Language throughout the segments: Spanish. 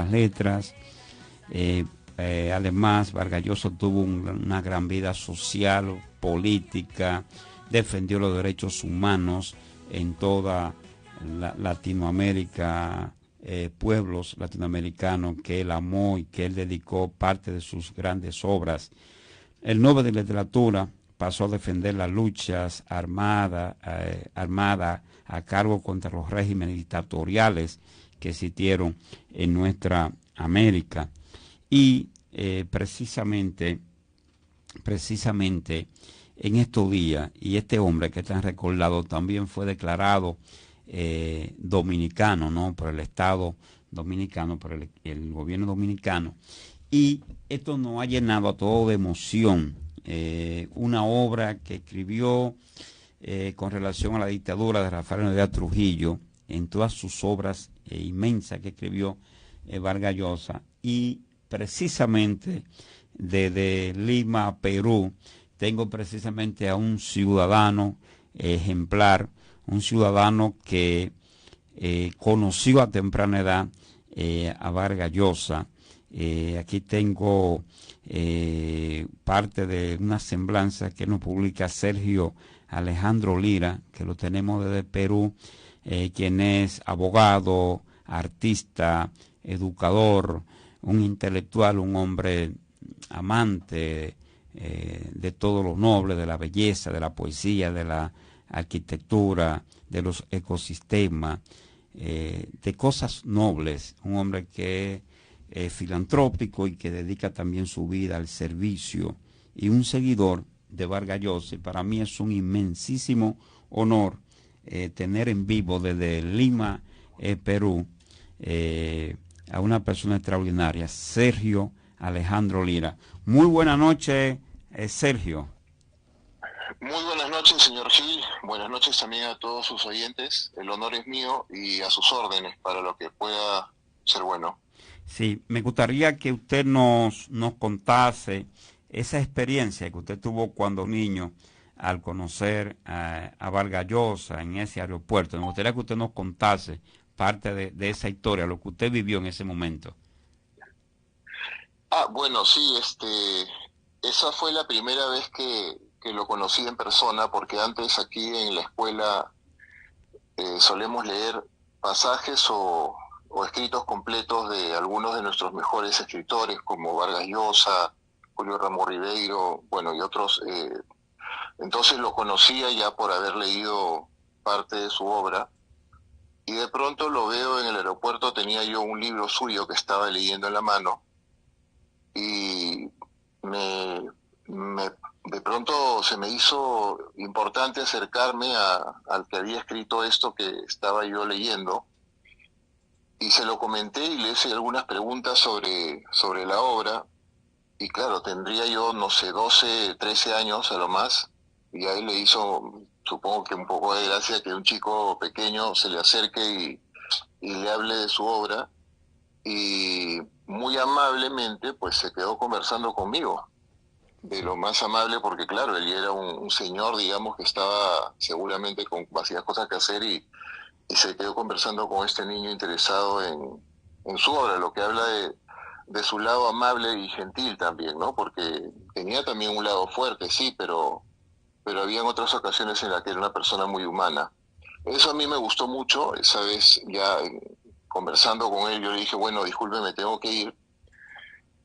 las letras. Además, Vargas Llosa tuvo una gran vida social, política, defendió los derechos humanos en toda Latinoamérica, pueblos latinoamericanos que él amó y que él dedicó parte de sus grandes obras. El Nobel de Literatura pasó a defender las luchas armadas a cargo contra los regímenes dictatoriales que existieron en nuestra América. Y precisamente en estos días, y este hombre que está recordado también fue declarado dominicano, ¿no? Por el Estado dominicano, por el gobierno dominicano, y esto nos ha llenado a todo de emoción. Una obra que escribió con relación a la dictadura de Rafael Leónidas Trujillo, en todas sus obras inmensas que escribió Vargas Llosa, y precisamente desde Lima, Perú, tengo precisamente a un ciudadano ejemplar, un ciudadano que conoció a temprana edad a Vargas Llosa. Aquí tengo parte de una semblanza que nos publica Sergio Alejandro Lira, que lo tenemos desde Perú, quien es abogado, artista, educador, un intelectual, un hombre amante de todo lo noble, de la belleza, de la poesía, de la arquitectura, de los ecosistemas, de cosas nobles, un hombre que es filantrópico y que dedica también su vida al servicio, y un seguidor de Vargas Llosa. Para mí es un inmensísimo honor tener en vivo desde Lima, Perú, a una persona extraordinaria, Sergio Alejandro Lira. Muy buena noche, Sergio. Muy buenas noches, señor Gil. Buenas noches también a todos sus oyentes. El honor es mío y a sus órdenes para lo que pueda ser bueno. Sí, me gustaría que usted nos contase esa experiencia que usted tuvo cuando niño al conocer a Vargas Llosa en ese aeropuerto. Me gustaría que usted nos contase parte de esa historia, lo que usted vivió en ese momento. Bueno, sí, esa fue la primera vez que lo conocí en persona, porque antes aquí en la escuela solemos leer pasajes o escritos completos de algunos de nuestros mejores escritores, como Vargas Llosa, Julio Ramón Ribeiro, bueno, y otros. Entonces lo conocía ya por haber leído parte de su obra, y de pronto lo veo en el aeropuerto. Tenía yo un libro suyo que estaba leyendo en la mano, y me, de pronto se me hizo importante acercarme al que había escrito esto que estaba yo leyendo, y se lo comenté y le hice algunas preguntas sobre la obra. Y claro, tendría yo, no sé, 12, 13 años a lo más, y a él le hizo, supongo que un poco de gracia que un chico pequeño se le acerque y le hable de su obra, y muy amablemente pues se quedó conversando conmigo, de lo más amable, porque claro, él era un señor, digamos, que estaba seguramente con demasiadas cosas que hacer, y se quedó conversando con este niño interesado en su obra, lo que habla de su lado amable y gentil también, ¿no? Porque tenía también un lado fuerte, sí, pero había otras ocasiones en las que era una persona muy humana. Eso a mí me gustó mucho. Esa vez ya conversando con él, yo le dije, bueno, disculpe, me tengo que ir,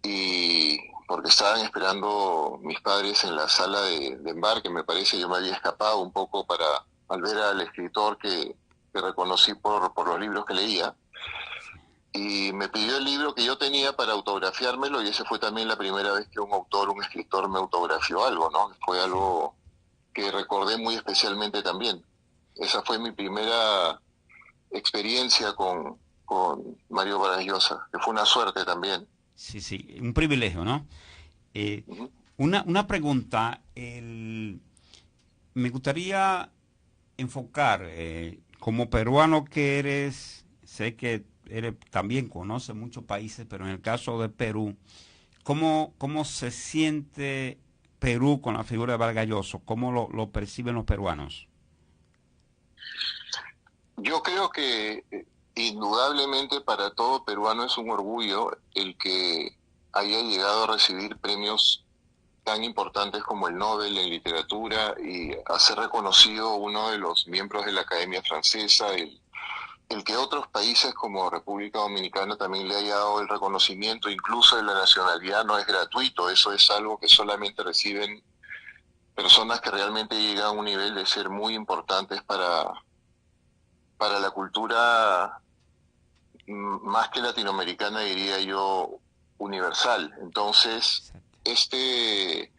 y porque estaban esperando mis padres en la sala de embarque, me parece. Yo me había escapado un poco al ver al escritor que reconocí por los libros que leía, y me pidió el libro que yo tenía para autografiármelo, y esa fue también la primera vez que un escritor me autografió algo, ¿no? Fue Sí, algo que recordé muy especialmente también. Esa fue mi primera experiencia con Mario Vargas Llosa, que fue una suerte también. sí, sí, un privilegio, ¿no? Eh, Ujú. una pregunta, me gustaría enfocar, como peruano que eres, sé que eres, también conoce muchos países, pero en el caso de Perú, ¿cómo se siente Perú con la figura de Vargas Llosa? ¿Cómo lo perciben los peruanos? Yo creo que indudablemente para todo peruano es un orgullo el que haya llegado a recibir premios tan importantes como el Nobel en literatura y a ser reconocido uno de los miembros de la Academia Francesa, el que otros países como República Dominicana también le haya dado el reconocimiento, incluso de la nacionalidad, no es gratuito, eso es algo que solamente reciben personas que realmente llegan a un nivel de ser muy importantes para la cultura más que latinoamericana, diría yo, universal. Entonces, este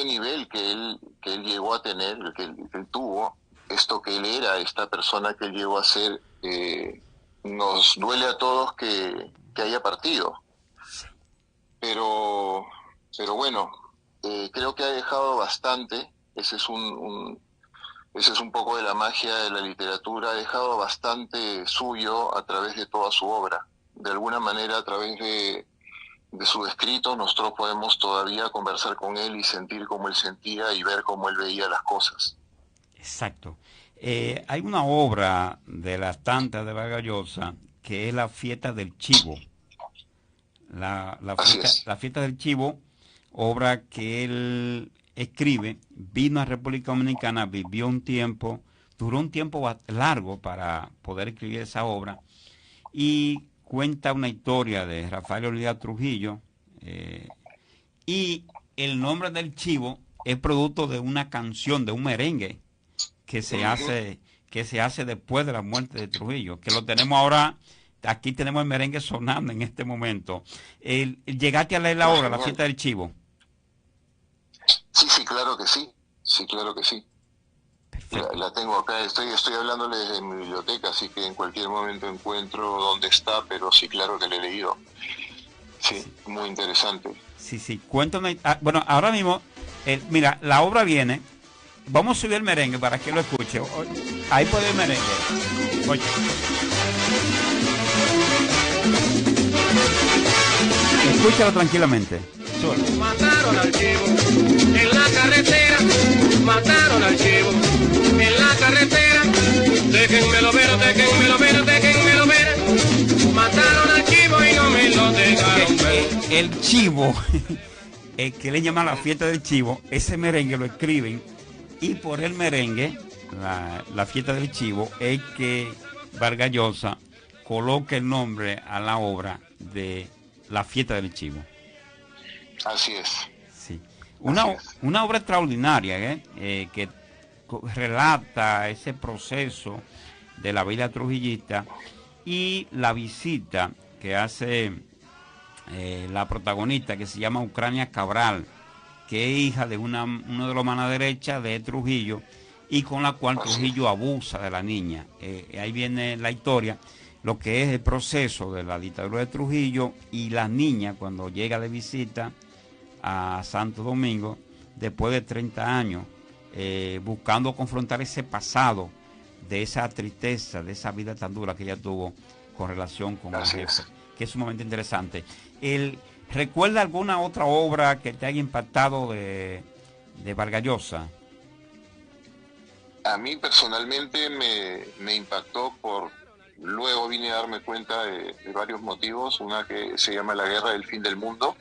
nivel que él llegó a tener, que él tuvo, esto que él era, esta persona que él llegó a ser, nos duele a todos que haya partido. Pero bueno, creo que ha dejado bastante, ese es ese es un poco de la magia de la literatura, ha dejado bastante suyo a través de toda su obra. De alguna manera, a través de sus escritos, nosotros podemos todavía conversar con él y sentir cómo él sentía y ver cómo él veía las cosas. Exacto. Hay una obra de las tantas de Vargas Llosa que es La Fiesta del Chivo. La fiesta del Chivo, obra que él escribe, vino a República Dominicana, vivió un tiempo, duró un tiempo largo para poder escribir esa obra y cuenta una historia de Rafael Olivia Trujillo y el nombre del chivo es producto de una canción, de un merengue que se hace después de la muerte de Trujillo, que lo tenemos ahora. Aquí tenemos el merengue sonando en este momento. ¿Llegaste a leer la obra, La Fiesta del Chivo? Sí, sí, claro que sí. Sí, claro que sí. La tengo acá, estoy hablándoles desde mi biblioteca, así que en cualquier momento encuentro dónde está, pero sí, claro que le he leído. Sí, muy interesante. Sí, sí, cuéntame. Bueno, ahora mismo, mira, la obra viene. Vamos a subir el merengue para que lo escuche. Ahí puede el merengue. Oye. Escúchalo tranquilamente. Mataron al chivo en la carretera, mataron al chivo en la carretera, déjenmelo ver, déjenmelo ver, déjenmelo ver, mataron al chivo y no me lo dejaron ver. El chivo, que le llaman La Fiesta del Chivo, ese merengue lo escriben y por el merengue, la Fiesta del Chivo, es que Vargas Llosa coloca el nombre a la obra de La Fiesta del Chivo. Así es. Sí. Una obra extraordinaria que relata ese proceso de la vida trujillista y la visita que hace la protagonista, que se llama Ucrania Cabral, que es hija de uno de los manos derechas de Trujillo y con la cual Trujillo abusa de la niña. Ahí viene la historia, lo que es el proceso de la dictadura de Trujillo y la niña cuando llega de visita a Santo Domingo después de 30 años, buscando confrontar ese pasado, de esa tristeza, de esa vida tan dura que ella tuvo con relación con el jefe, que es sumamente interesante. ¿Recuerda alguna otra obra que te haya impactado de Vargas Llosa? A mí personalmente me impactó luego vine a darme cuenta de varios motivos, una que se llama La Guerra del Fin del Mundo,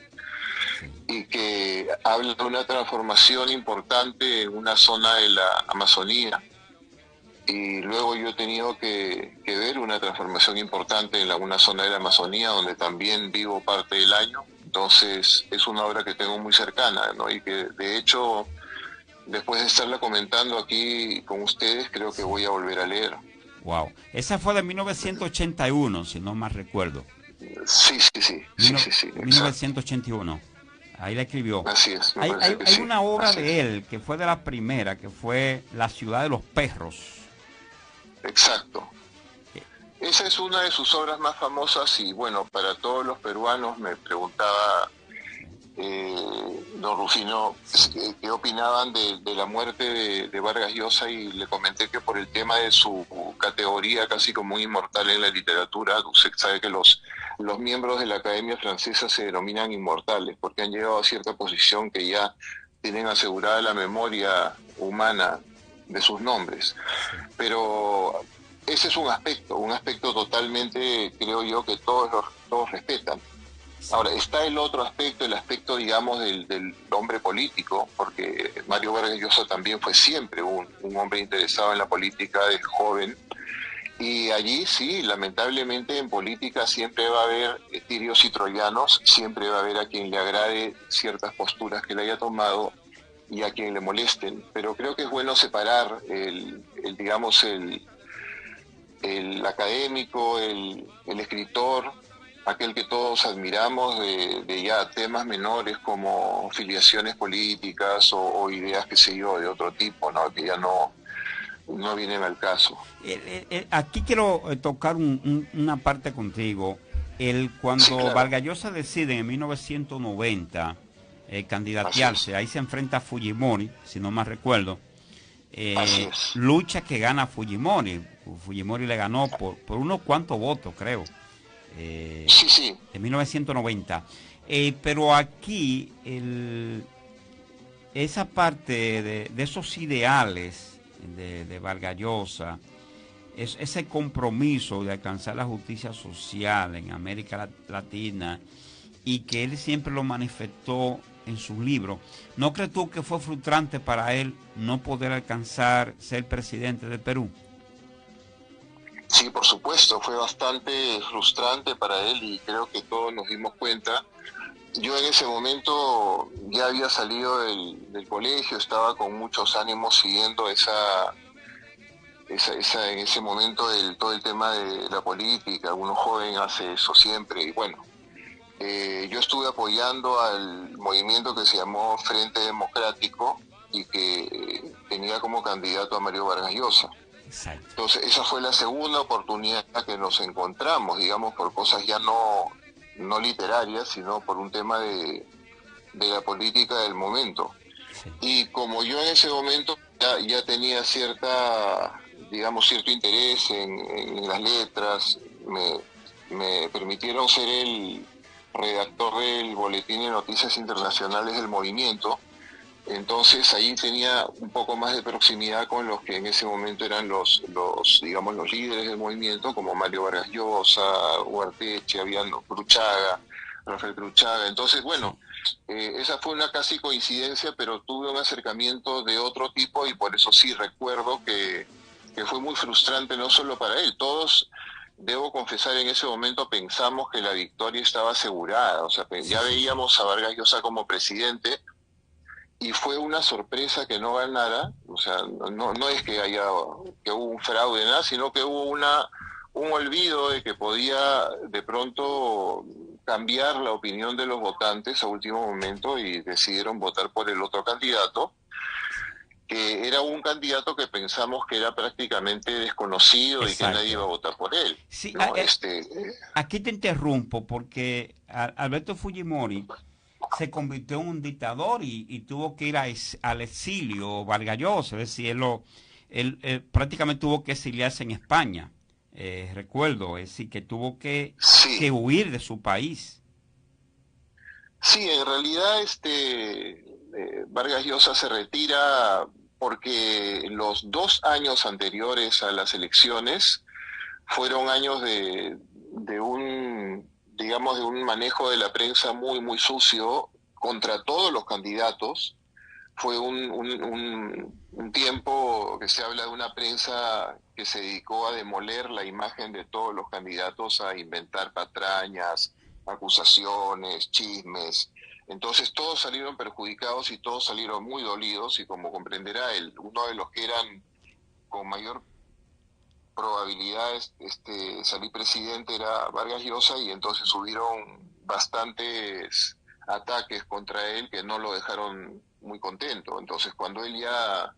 y que habla de una transformación importante en una zona de la Amazonía. Y luego yo he tenido que ver una transformación importante en una zona de la Amazonía donde también vivo parte del año. Entonces es una obra que tengo muy cercana, ¿no? Y que de hecho, después de estarla comentando aquí con ustedes, creo que voy a volver a leer. Wow. Esa fue de 1981, si no mal recuerdo. Sí. 1981. Ahí la escribió. Así es. Hay una obra de él que fue de las primeras, que fue La Ciudad de los Perros. Exacto. Esa es una de sus obras más famosas y bueno, para todos los peruanos me preguntaba don Rufino qué opinaban de la muerte de Vargas Llosa y le comenté que por el tema de su categoría casi como un inmortal en la literatura, usted sabe que los miembros de la Academia Francesa se denominan inmortales porque han llegado a cierta posición que ya tienen asegurada la memoria humana de sus nombres. Pero ese es un aspecto totalmente, creo yo, que todos respetan. Ahora, está el otro aspecto, el aspecto, digamos, del hombre político, porque Mario Vargas Llosa también fue siempre un hombre interesado en la política desde joven, y allí sí, lamentablemente en política siempre va a haber tirios y troyanos, siempre va a haber a quien le agrade ciertas posturas que le haya tomado y a quien le molesten, pero creo que es bueno separar digamos, el académico, el escritor, aquel que todos admiramos, de ya temas menores como filiaciones políticas o ideas, qué sé yo, de otro tipo, ¿no? Que ya no vienen al caso. Aquí quiero tocar una parte contigo. Cuando Sí, claro. Vargas Llosa decide en 1990 candidatearse, ahí se enfrenta a Fujimori, si no mal recuerdo. Así es. Lucha que gana Fujimori. Fujimori le ganó por unos cuantos votos, creo. Sí, sí. En 1990. Pero aquí esa parte de esos ideales de Vargas Llosa, ese compromiso de alcanzar la justicia social en América Latina, y que él siempre lo manifestó en sus libros, ¿no crees tú que fue frustrante para él no poder alcanzar ser presidente del Perú? Sí, por supuesto, fue bastante frustrante para él y creo que todos nos dimos cuenta. Yo en ese momento ya había salido del colegio, estaba con muchos ánimos siguiendo en ese momento todo el tema de la política. Uno joven hace eso siempre y bueno, yo estuve apoyando al movimiento que se llamó Frente Democrático y que tenía como candidato a Mario Vargas Llosa. Exacto. Entonces esa fue la segunda oportunidad que nos encontramos, digamos, por cosas ya no literarias, sino por un tema de la política del momento. Sí. Y como yo en ese momento ya tenía cierto interés en las letras, me permitieron ser el redactor del Boletín de Noticias Internacionales del Movimiento. Entonces ahí tenía un poco más de proximidad con los que en ese momento eran digamos, los líderes del movimiento, como Mario Vargas Llosa, Ugarteche, Rafael Cruchaga. Entonces, bueno, esa fue una casi coincidencia, pero tuve un acercamiento de otro tipo y por eso sí recuerdo que fue muy frustrante, no solo para él. Todos, debo confesar, en ese momento pensamos que la victoria estaba asegurada. O sea, ya veíamos a Vargas Llosa como presidente, y fue una sorpresa que no ganara. O sea, no es que hubo un fraude, nada, sino que hubo un olvido de que podía de pronto cambiar la opinión de los votantes a último momento y decidieron votar por el otro candidato, que era un candidato que pensamos que era prácticamente desconocido. Exacto. Y que nadie iba a votar por él. Sí, ¿no? Aquí te interrumpo porque Alberto Fujimori se convirtió en un dictador y tuvo que ir al exilio Vargas Llosa, es decir, él prácticamente tuvo que exiliarse en España, recuerdo, es decir, que tuvo que huir de su país. Sí, en realidad Vargas Llosa se retira porque los 2 años anteriores a las elecciones fueron años de un manejo de la prensa muy, muy sucio contra todos los candidatos. Fue un tiempo que se habla de una prensa que se dedicó a demoler la imagen de todos los candidatos, a inventar patrañas, acusaciones, chismes. Entonces todos salieron perjudicados y todos salieron muy dolidos, y como comprenderá, uno de los que eran con mayor probabilidades salir presidente era Vargas Llosa, y entonces hubieron bastantes ataques contra él que no lo dejaron muy contento. Entonces cuando él ya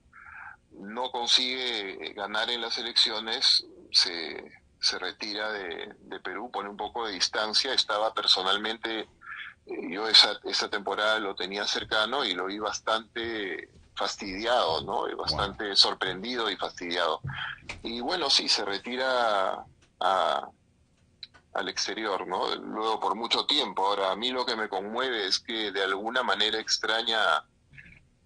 no consigue ganar en las elecciones, se retira de Perú, pone un poco de distancia. Estaba personalmente, yo esa temporada lo tenía cercano y lo vi bastante fastidiado, ¿no? Bastante sorprendido y fastidiado. Y bueno, sí, se retira al exterior, ¿no? Luego por mucho tiempo. Ahora, a mí lo que me conmueve es que de alguna manera extraña,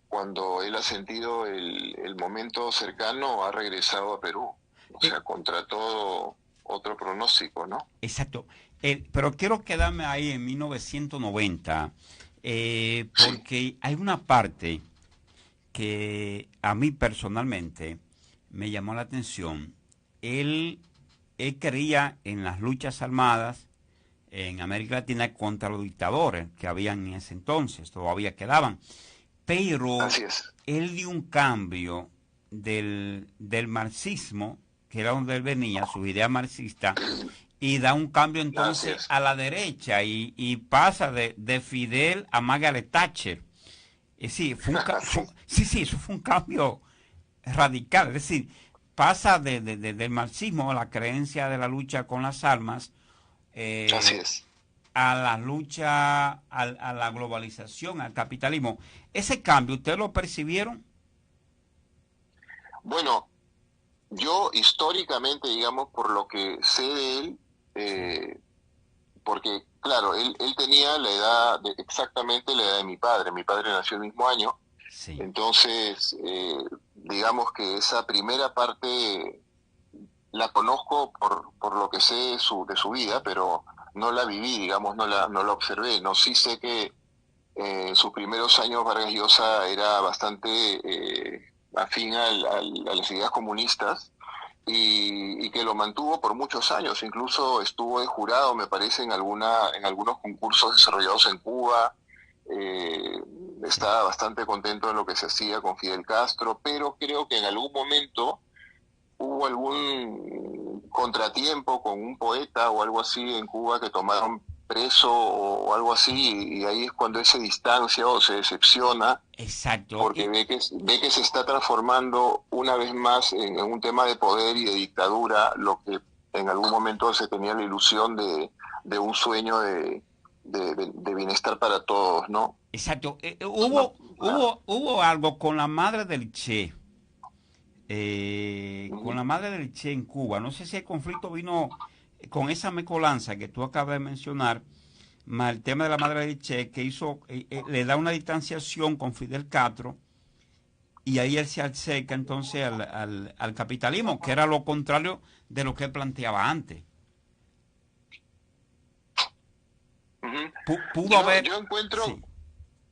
cuando él ha sentido el momento cercano, ha regresado a Perú. O sea, contra todo otro pronóstico, ¿no? Exacto. Pero quiero quedarme ahí en 1990, porque hay una parte que a mí personalmente me llamó la atención. Él, él creía en las luchas armadas en América Latina contra los dictadores que habían en ese entonces, todavía quedaban. Pero Así es. él dio un cambio del marxismo, que era donde él venía, su idea marxista, y da un cambio entonces a la derecha y pasa de Fidel a Margaret Thatcher. Sí, sí, eso fue un cambio radical. Es decir, pasa del marxismo, la creencia de la lucha con las armas, Así es. a la lucha, a la globalización, al capitalismo. Ese cambio, ¿ustedes lo percibieron? Bueno, yo históricamente, digamos, por lo que sé de él, porque, claro, él tenía la edad, exactamente la edad de mi padre. Mi padre nació el mismo año. Sí. Entonces, digamos que esa primera parte la conozco por lo que sé de su vida, pero no la viví, digamos, no la observé. No, sí sé que en sus primeros años Vargas Llosa era bastante afín a las ideas comunistas y que lo mantuvo por muchos años. Incluso estuvo de jurado, me parece, en algunos concursos desarrollados en Cuba. Estaba bastante contento de lo que se hacía con Fidel Castro, pero creo que en algún momento hubo algún contratiempo con un poeta o algo así en Cuba que tomaron preso o algo así, y ahí es cuando él se distancia o se decepciona. Exacto. Porque ve que se está transformando una vez más en un tema de poder y de dictadura, lo que en algún momento se tenía la ilusión de un sueño de bienestar para todos, ¿no? Exacto. Hubo algo con la madre del Che. Con la madre del Che en Cuba. No sé si el conflicto vino con esa mezcolanza que tú acabas de mencionar, más el tema de la madre del Che, que hizo, le da una distanciación con Fidel Castro, y ahí él se acerca entonces al capitalismo, que era lo contrario de lo que él planteaba antes. Pudo haber... Yo encuentro... Sí.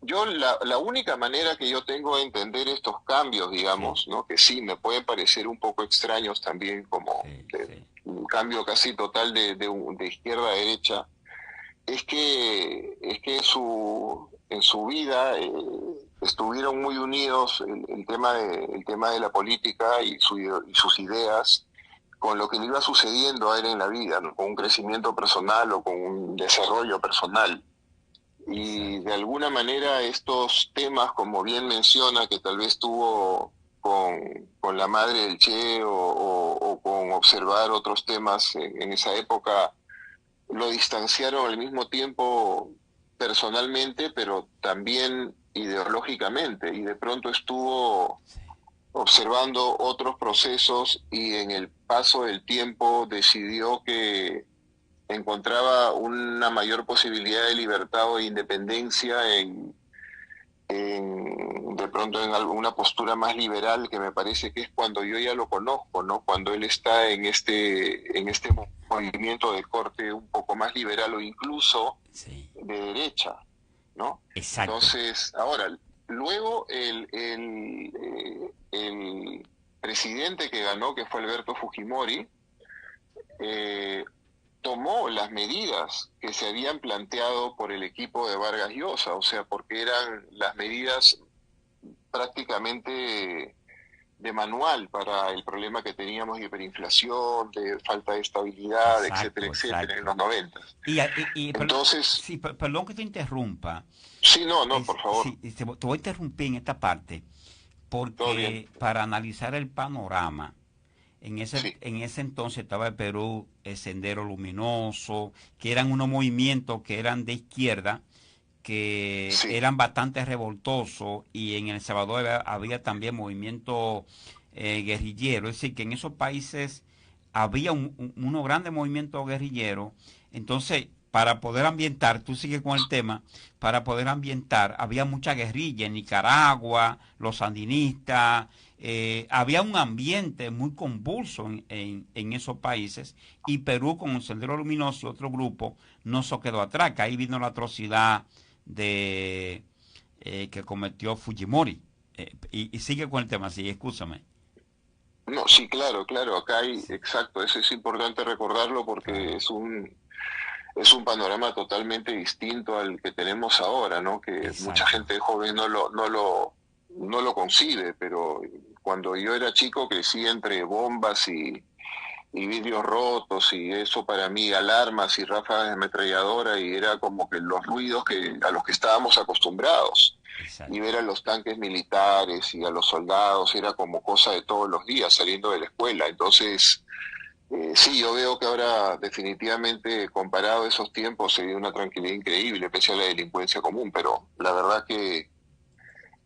Yo la única manera que yo tengo de entender estos cambios, digamos, Sí. ¿no? Que sí me pueden parecer un poco extraños también, como Sí. un cambio casi total de izquierda a derecha, es que en su vida estuvieron muy unidos el tema de la política y sus ideas con lo que le iba sucediendo a él en la vida, ¿no? Con un crecimiento personal o con un desarrollo personal. Y de alguna manera estos temas, como bien menciona, que tal vez tuvo con la madre del Che o con observar otros temas en esa época, lo distanciaron al mismo tiempo personalmente, pero también ideológicamente. Y de pronto estuvo observando otros procesos y en el paso del tiempo decidió que encontraba una mayor posibilidad de libertad o de independencia de pronto en alguna postura más liberal, que me parece que es cuando yo ya lo conozco, ¿no? Cuando él está en este movimiento de corte un poco más liberal o incluso Sí. de derecha, ¿no? Exacto. Entonces, ahora, luego el presidente que ganó, que fue Alberto Fujimori, tomó las medidas que se habían planteado por el equipo de Vargas Llosa, o sea, porque eran las medidas prácticamente de manual para el problema que teníamos de hiperinflación, de falta de estabilidad, Exacto, etcétera, exacto. en los 90. Entonces, sí, perdón que te interrumpa. sí, no, por favor. Sí, te voy a interrumpir en esta parte, porque para analizar el panorama, en ese entonces estaba el Perú, el Sendero Luminoso, que eran unos movimientos que eran de izquierda, que eran bastante revoltosos, y en El Salvador había también movimientos guerrilleros. Es decir, que en esos países había unos grandes movimientos guerrilleros. Entonces, para poder ambientar, tú sigues con el tema, para poder ambientar, había mucha guerrilla en Nicaragua, los sandinistas, había un ambiente muy convulso en esos países, y Perú con el Sendero Luminoso y otro grupo no se quedó atrás, que ahí vino la atrocidad de que cometió Fujimori. Y sigue con el tema, sí, escúchame. No, sí, claro, claro, acá hay, exacto, eso es importante recordarlo porque Claro. es un panorama totalmente distinto al que tenemos ahora, ¿no? Que mucha Exacto. gente joven no lo concibe, pero cuando yo era chico crecí entre bombas y vidrios rotos y eso para mí, alarmas y ráfagas de ametralladora, y era como que los ruidos a los que estábamos acostumbrados. Y Exacto. ver a los tanques militares y a los soldados era como cosa de todos los días saliendo de la escuela. Entonces, sí, yo veo que ahora definitivamente comparado a esos tiempos se vive una tranquilidad increíble, pese a la delincuencia común, pero la verdad que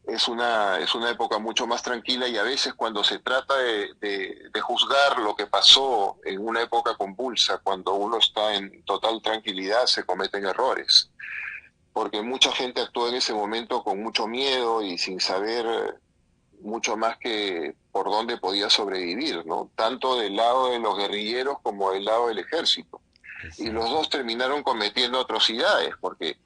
es una época mucho más tranquila, y a veces cuando se trata de juzgar lo que pasó en una época convulsa, cuando uno está en total tranquilidad, se cometen errores, porque mucha gente actuó en ese momento con mucho miedo y sin saber mucho más que por dónde podía sobrevivir, ¿no? Tanto del lado de los guerrilleros como del lado del ejército. Y los Exacto. dos terminaron cometiendo atrocidades, porque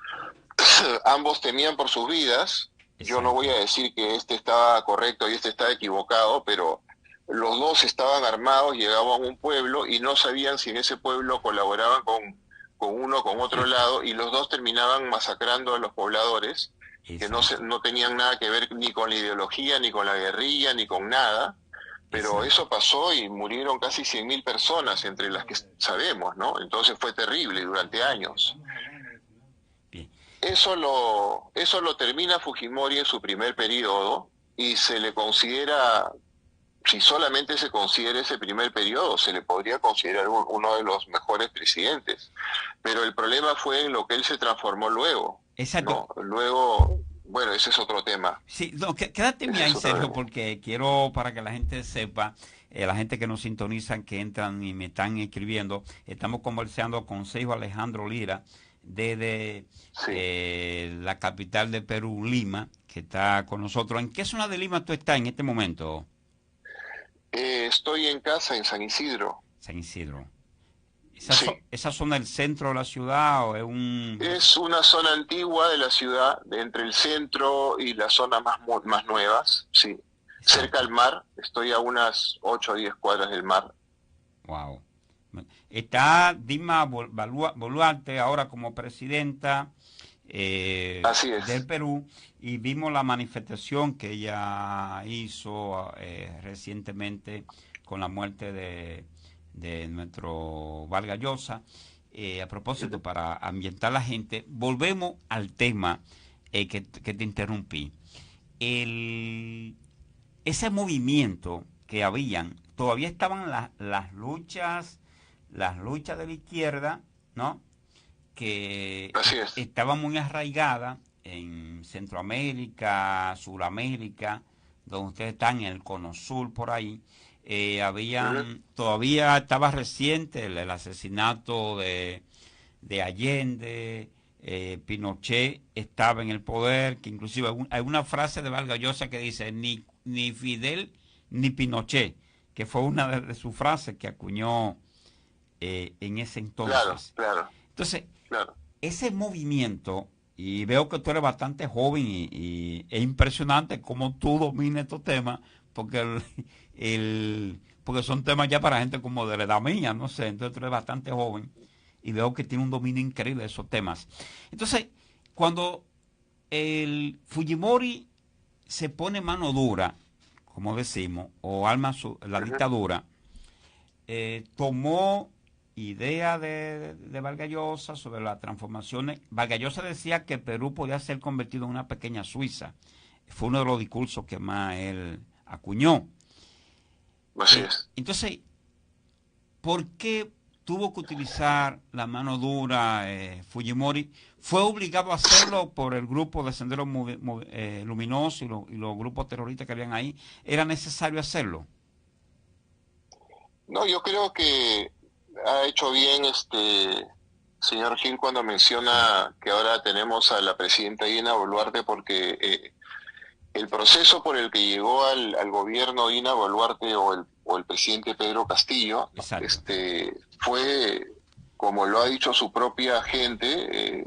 ambos temían por sus vidas. Yo no voy Exacto. a decir que este estaba correcto y este estaba equivocado, pero los dos estaban armados, llegaban a un pueblo y no sabían si en ese pueblo colaboraban con uno o con otro lado, y los dos terminaban masacrando a los pobladores, que Exacto. no tenían nada que ver ni con la ideología, ni con la guerrilla, ni con nada. Pero Exacto. eso pasó y murieron casi 100.000 personas, entre las que sabemos, ¿no? Entonces fue terrible durante años. Bien. Eso lo termina Fujimori en su primer periodo, y se le considera, si solamente se considera ese primer periodo, se le podría considerar uno de los mejores presidentes. Pero el problema fue en lo que él se transformó luego, Exacto. ¿no? Luego, bueno, ese es otro tema. Sí, no, quédate Ese ahí, es otro Sergio, tema. porque quiero para que la gente sepa, la gente que nos sintonizan, que entran y me están escribiendo, estamos conversando con Seijo Alejandro Lira desde Sí. la capital de Perú, Lima, que está con nosotros. ¿En qué zona de Lima tú estás en este momento, Estoy en casa en San Isidro. San Isidro? Sí. ¿Esa zona del centro de la ciudad o es un... Es una zona antigua de la ciudad, de entre el centro y las zonas más nuevas, sí. Cerca Exacto. al mar, estoy a unas 8 o 10 cuadras del mar. Wow. Está Dilma Boluarte ahora como presidenta Así del es. Perú, y vimos la manifestación que ella hizo recientemente con la muerte de nuestro Vargas Llosa. A propósito, para ambientar a la gente, volvemos al tema que te interrumpí. El, Ese movimiento que habían, todavía estaban las luchas de la izquierda, ¿no? Que Así es. estaba muy arraigada en Centroamérica, Suramérica, donde ustedes están en el Cono Sur, por ahí. Ujú. Todavía estaba reciente el asesinato de Allende, Pinochet estaba en el poder, que inclusive hay una frase de Vargas Llosa que dice, ni Fidel ni Pinochet, que fue una de sus frases que acuñó en ese Claro, entonces. claro, Entonces, claro. ese movimiento, y veo que tú eres bastante joven es impresionante cómo tú dominas estos temas, porque porque son temas ya para gente como de la edad mía, no sé, entonces tú eres bastante joven y veo que tiene un dominio increíble de esos temas. Entonces, cuando el Fujimori se pone mano dura, como decimos, o arma la Ujú. dictadura, tomó idea de Vargas Llosa sobre las transformaciones. Vargas Llosa decía que Perú podía ser convertido en una pequeña Suiza. Fue uno de los discursos que más él acuñó. Así es. Entonces, ¿por qué tuvo que utilizar la mano dura Fujimori? ¿Fue obligado a hacerlo por el grupo de Sendero Luminoso y los grupos terroristas que habían ahí? ¿Era necesario hacerlo? No, yo creo que ha hecho bien señor Gil cuando Sí, menciona que ahora tenemos a la presidenta Dina Boluarte, porque el proceso por el que llegó al gobierno Dina Boluarte o el presidente Pedro Castillo, Exacto. fue, como lo ha dicho su propia gente,